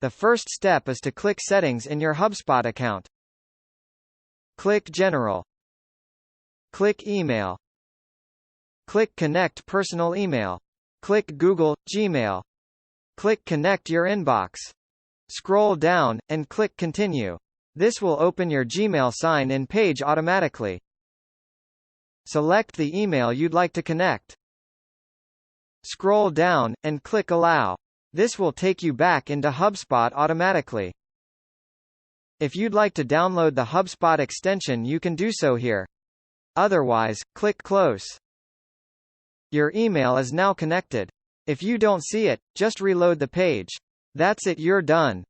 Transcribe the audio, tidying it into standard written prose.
The first step is to click Settings in your HubSpot account. Click General. Click Email. Click Connect Personal Email. Click Google, Gmail. Click Connect Your Inbox. Scroll down, and click Continue. This will open your Gmail sign-in page automatically. Select the email you'd like to connect. Scroll down, and click Allow. This will take you back into HubSpot automatically. If you'd like to download the HubSpot extension, you can do so here. Otherwise, click Close. Your email is now connected. If you don't see it, just reload the page. That's it, you're done.